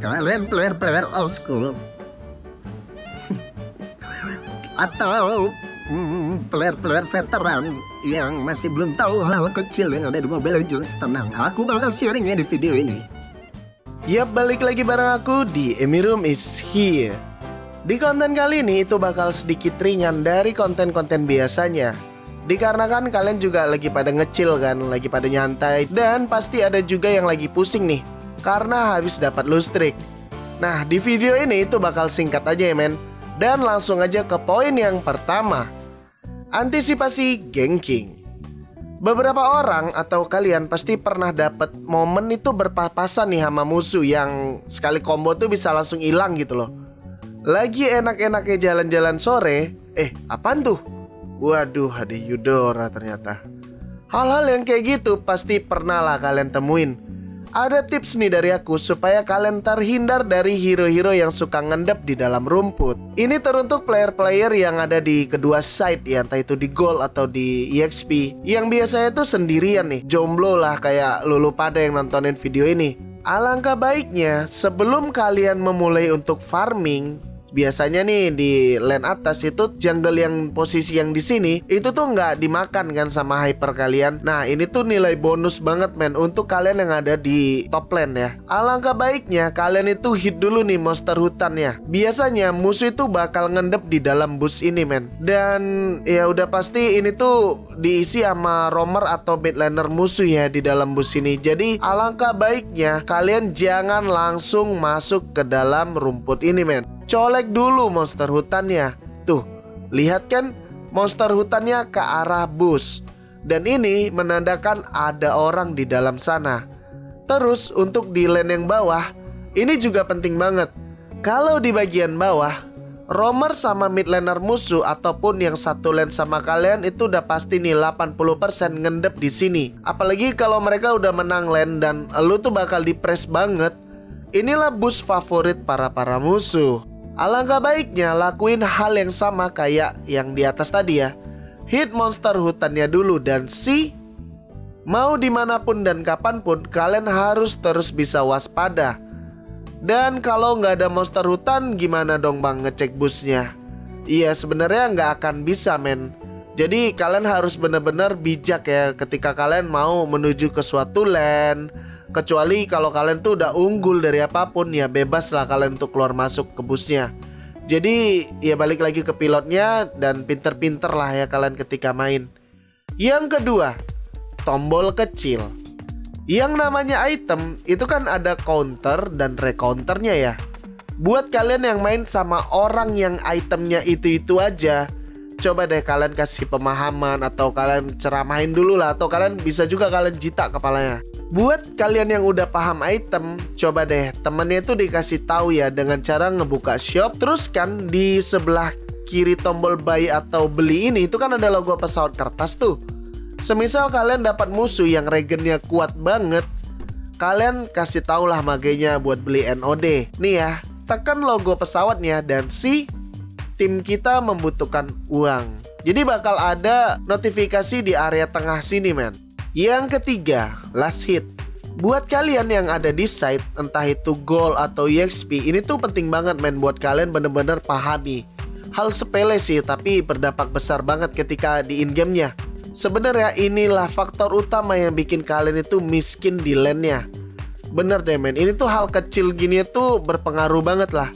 Kalian player-player old school atau player-player veteran yang masih belum tahu hal kecil yang ada di Mobile Legends, tenang, aku bakal sharingnya di video ini. Yap, balik lagi bareng aku di Emirum is here. Di konten kali ini itu bakal sedikit ringan dari konten-konten biasanya. Dikarenakan kalian juga lagi pada ngecil kan, lagi pada nyantai. Dan pasti ada juga yang lagi pusing nih karena habis dapat loot streak. Nah, di video ini itu bakal singkat aja ya men. Dan langsung aja ke poin yang pertama. Antisipasi ganking. Beberapa orang atau kalian pasti pernah dapat momen itu berpapasan nih sama musuh yang sekali combo tuh bisa langsung hilang gitu loh. Lagi enak-enaknya jalan-jalan sore, apaan tuh? Waduh, ada Eudora ternyata. Hal-hal yang kayak gitu pasti pernah lah kalian temuin. Ada tips nih dari aku supaya kalian terhindar dari hero-hero yang suka ngendep di dalam rumput. Ini teruntuk player-player yang ada di kedua side ya, entah itu di gold atau di EXP. Yang biasanya tuh sendirian nih, jomblo lah kayak lulu pada yang nontonin video ini. Alangkah baiknya sebelum kalian memulai untuk farming, biasanya nih di lane atas itu jungle yang posisi yang di sini itu tuh nggak dimakan kan sama hyper kalian. Nah ini tuh nilai bonus banget men untuk kalian yang ada di top lane ya. Alangkah baiknya kalian itu hit dulu nih monster hutannya. Biasanya musuh itu bakal ngendep di dalam bus ini men. Dan ya udah pasti ini tuh diisi sama roamer atau mid laner musuh ya di dalam bus ini. Jadi alangkah baiknya kalian jangan langsung masuk ke dalam rumput ini men. Colek dulu monster hutannya. Tuh, lihat kan monster hutannya ke arah bus. Dan ini menandakan ada orang di dalam sana. Terus untuk di lane yang bawah, ini juga penting banget. Kalau di bagian bawah, roamer sama mid laner musuh ataupun yang satu lane sama kalian itu udah pasti nih 80% ngendep di sini. Apalagi kalau mereka udah menang lane dan lu tuh bakal di-press banget. Inilah bus favorit para musuh. Alangkah baiknya lakuin hal yang sama kayak yang di atas tadi ya. Hit monster hutannya dulu dan mau dimanapun dan kapanpun kalian harus terus bisa waspada. Dan kalau nggak ada monster hutan gimana dong bang ngecek busnya? Iya sebenarnya nggak akan bisa men. Jadi kalian harus benar-benar bijak ya ketika kalian mau menuju ke suatu lane. Kecuali kalau kalian tuh udah unggul dari apapun ya bebas lah kalian untuk keluar masuk ke busnya. Jadi ya balik lagi ke pilotnya dan pinter-pinter lah ya kalian ketika main. Yang kedua, tombol kecil. Yang namanya item itu kan ada counter dan recounternya ya. Buat kalian yang main sama orang yang itemnya itu-itu aja, coba deh kalian kasih pemahaman atau kalian ceramahin dulu lah. Atau kalian bisa juga kalian jita kepalanya. Buat kalian yang udah paham item, coba deh temennya itu dikasih tahu ya dengan cara ngebuka shop. Terus kan di sebelah kiri tombol buy atau beli ini itu kan ada logo pesawat kertas tuh. Semisal kalian dapat musuh yang regennya kuat banget, kalian kasih tahu lah magenya buat beli NOD. Nih ya, tekan logo pesawatnya dan tim kita membutuhkan uang. Jadi bakal ada notifikasi di area tengah sini men. Yang ketiga, last hit. Buat kalian yang ada di site, entah itu gold atau EXP, ini tuh penting banget men buat kalian bener-bener pahami. Hal sepele sih, tapi berdampak besar banget ketika di in-game-nya. Sebenarnya inilah faktor utama yang bikin kalian itu miskin di lane-nya. Bener deh men, ini tuh hal kecil gini tuh berpengaruh banget lah.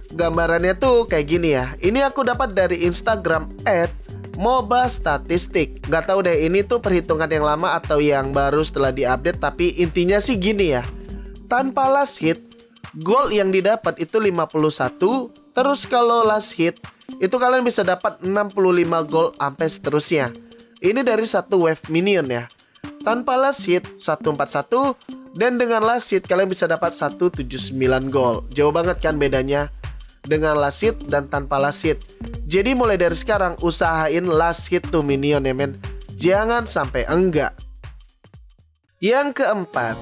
Gambarannya tuh kayak gini ya. Ini aku dapat dari Instagram @MOBA Statistik. Gak tahu deh ini tuh perhitungan yang lama atau yang baru setelah diupdate. Tapi intinya sih gini ya. Tanpa last hit, gold yang didapat itu 51. Terus kalau last hit, itu kalian bisa dapat 65 gold sampai seterusnya. Ini dari satu wave minion ya. Tanpa last hit 141. Dan dengan last hit kalian bisa dapat 179 gold. Jauh banget kan bedanya dengan last hit dan tanpa last hit. Jadi mulai dari sekarang usahain last hit to minion ya men. Jangan sampai enggak. Yang keempat,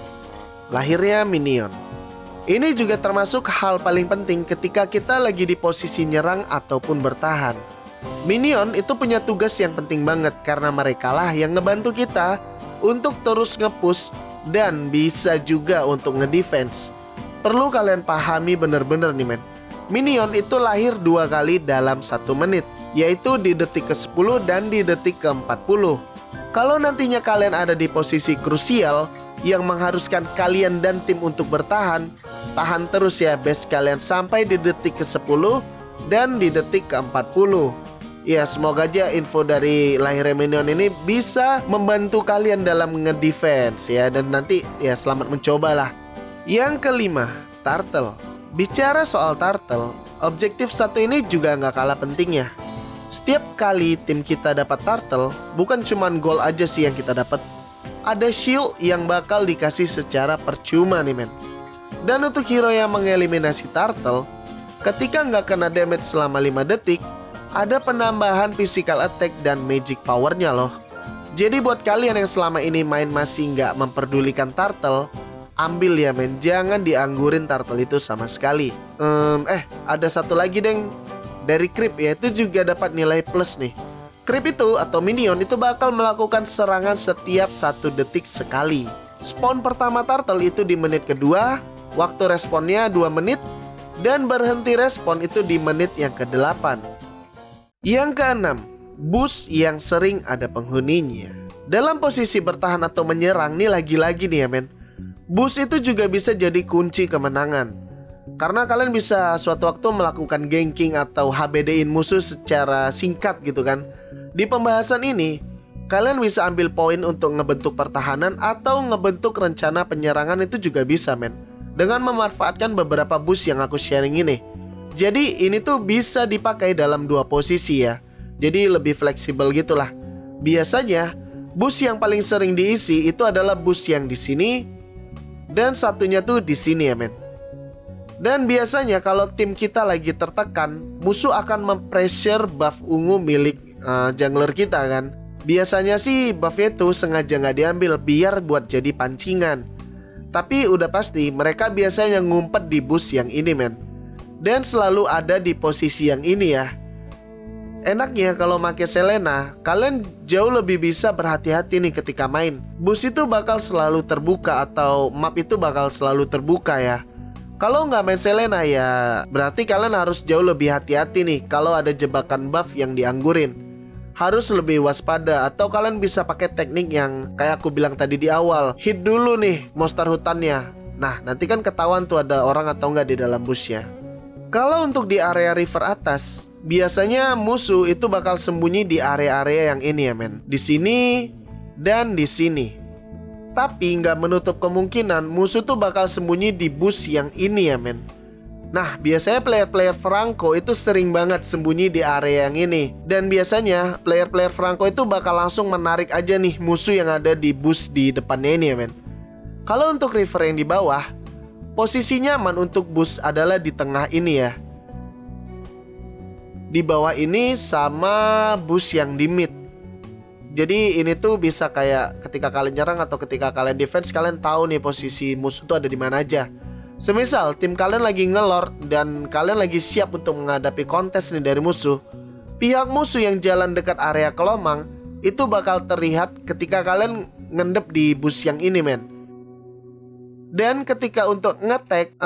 lahirnya minion. Ini juga termasuk hal paling penting ketika kita lagi di posisi nyerang ataupun bertahan. Minion itu punya tugas yang penting banget karena mereka lah yang ngebantu kita untuk terus nge-push dan bisa juga untuk nge-defense. Perlu kalian pahami bener-bener nih men. Minion itu lahir 2 kali dalam 1 menit, yaitu di detik ke-10 dan di detik ke-40. Kalau nantinya kalian ada di posisi krusial yang mengharuskan kalian dan tim untuk bertahan, tahan terus ya base kalian sampai di detik ke-10 dan di detik ke-40. Ya semoga aja info dari lahirnya Minion ini bisa membantu kalian dalam ngedefense ya. Dan nanti ya selamat mencoba lah. Yang kelima, Turtle. Bicara soal Turtle, objektif satu ini juga nggak kalah pentingnya. Setiap kali tim kita dapat Turtle, bukan cuman gold aja sih yang kita dapat. Ada shield yang bakal dikasih secara percuma nih men. Dan untuk hero yang mengeliminasi Turtle, ketika nggak kena damage selama 5 detik, ada penambahan physical attack dan magic powernya loh. Jadi buat kalian yang selama ini main masih nggak memperdulikan Turtle, ambil ya men, jangan dianggurin Turtle itu sama sekali. Ada satu lagi deng, dari Creep ya, itu juga dapat nilai plus nih. Creep itu atau Minion itu bakal melakukan serangan setiap 1 detik sekali. Spawn pertama Turtle itu di menit kedua, waktu responnya 2 menit, dan berhenti respon itu di menit yang ke-8. Yang keenam, boost yang sering ada penghuninya. Dalam posisi bertahan atau menyerang nih lagi-lagi nih ya men, boost itu juga bisa jadi kunci kemenangan. Karena kalian bisa suatu waktu melakukan ganking atau HBD-in musuh secara singkat gitu kan. Di pembahasan ini, kalian bisa ambil poin untuk ngebentuk pertahanan atau ngebentuk rencana penyerangan itu juga bisa men. Dengan memanfaatkan beberapa boost yang aku sharing ini. Jadi ini tuh bisa dipakai dalam 2 posisi ya. Jadi lebih fleksibel gitulah. Biasanya boost yang paling sering diisi itu adalah boost yang di sini dan satunya tuh di sini ya men. Dan biasanya kalau tim kita lagi tertekan, musuh akan mempressure buff ungu milik jungler kita kan. Biasanya sih buffnya tuh sengaja nggak diambil biar buat jadi pancingan. Tapi udah pasti mereka biasanya ngumpet di boost yang ini men. Dan selalu ada di posisi yang ini ya. Enaknya kalau pakai Selena, kalian jauh lebih bisa berhati-hati nih ketika main. Boost itu bakal selalu terbuka atau map itu bakal selalu terbuka ya. Kalau nggak main Selena ya berarti kalian harus jauh lebih hati-hati nih kalau ada jebakan buff yang dianggurin. Harus lebih waspada atau kalian bisa pakai teknik yang kayak aku bilang tadi di awal. Hit dulu nih monster hutannya. Nah nanti kan ketahuan tuh ada orang atau nggak di dalam bushnya. Kalau untuk di area river atas, biasanya musuh itu bakal sembunyi di area-area yang ini ya men. Di sini dan di sini. Tapi nggak menutup kemungkinan musuh tuh bakal sembunyi di bus yang ini ya men. Nah biasanya player-player Franco itu sering banget sembunyi di area yang ini. Dan biasanya player-player Franco itu bakal langsung menarik aja nih musuh yang ada di bus di depannya ini ya men. Kalau untuk river yang di bawah, posisi nyaman untuk bus adalah di tengah ini ya. Di bawah ini sama bus yang di mid. Jadi ini tuh bisa kayak ketika kalian nyerang atau ketika kalian defense, kalian tahu nih posisi musuh tuh ada di mana aja. Semisal tim kalian lagi ngelor dan kalian lagi siap untuk menghadapi kontes nih dari musuh, pihak musuh yang jalan dekat area kelomang itu bakal terlihat ketika kalian ngendep di bus yang ini men. Dan ketika untuk ngetek,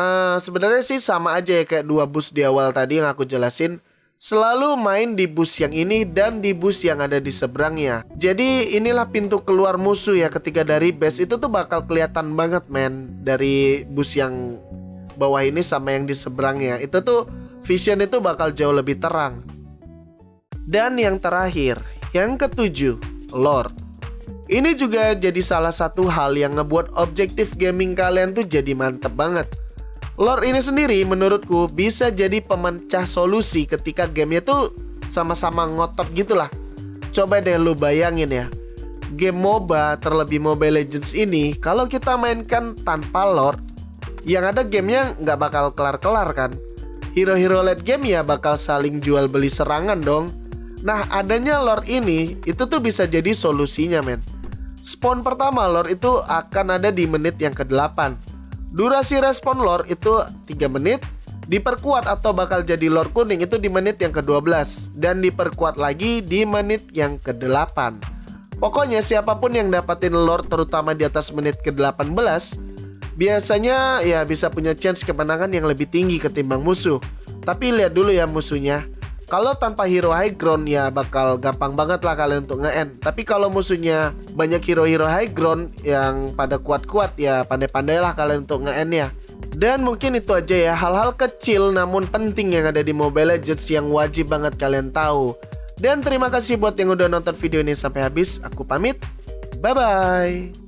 sebenarnya sih sama aja ya kayak 2 bus di awal tadi yang aku jelasin. Selalu main di bus yang ini dan di bus yang ada di seberangnya. Jadi inilah pintu keluar musuh ya ketika dari base itu tuh bakal kelihatan banget men. Dari bus yang bawah ini sama yang di seberangnya. Itu tuh vision itu bakal jauh lebih terang. Dan yang terakhir, yang ke-7, Lord. Ini juga jadi salah satu hal yang ngebuat objektif gaming kalian tuh jadi mantep banget. Lord ini sendiri menurutku bisa jadi pemecah solusi ketika gamenya tuh sama-sama ngotot gitulah. Coba deh lu bayangin ya, game MOBA terlebih Mobile Legends ini kalau kita mainkan tanpa Lord, yang ada gamenya nggak bakal kelar-kelar kan. Hero-hero late game ya bakal saling jual beli serangan dong. Nah adanya Lord ini itu tuh bisa jadi solusinya men. Spawn pertama Lord itu akan ada di menit yang ke-8. Durasi respon Lord itu 3 menit. Diperkuat atau bakal jadi Lord kuning itu di menit yang ke-12. Dan diperkuat lagi di menit yang ke-8. Pokoknya siapapun yang dapatin Lord terutama di atas menit ke-18, biasanya ya bisa punya chance kemenangan yang lebih tinggi ketimbang musuh. Tapi lihat dulu ya musuhnya. Kalau tanpa hero high ground ya bakal gampang banget lah kalian untuk nge-end. Tapi kalau musuhnya banyak hero-hero high ground yang pada kuat-kuat ya pandai-pandai lah kalian untuk nge-end ya. Dan mungkin itu aja ya, hal-hal kecil namun penting yang ada di Mobile Legends yang wajib banget kalian tahu. Dan terima kasih buat yang udah nonton video ini sampai habis. Aku pamit. Bye-bye.